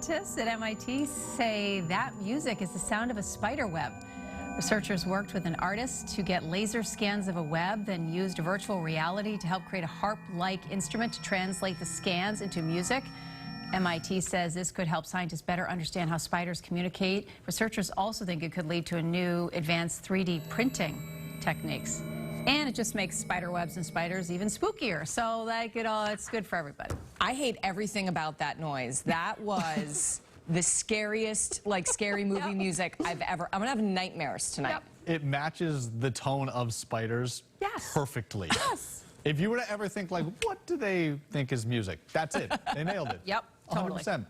Scientists at MIT say that music is the sound of a spider web. Researchers worked with an artist to get laser scans of a web, then used virtual reality to help create a harp-like instrument to translate the scans into music. MIT says this could help scientists better understand how spiders communicate. Researchers also think it could lead to a new advanced 3D printing techniques. And it just makes spider webs and spiders even spookier. So it's good for everybody. I hate everything about that noise. That was the scariest, scary movie music I've ever. I'm gonna have nightmares tonight. Yep. It matches the tone of spiders perfectly. Yes. If you were to ever think what do they think is music? That's it. They nailed it. Yep, totally. 100%.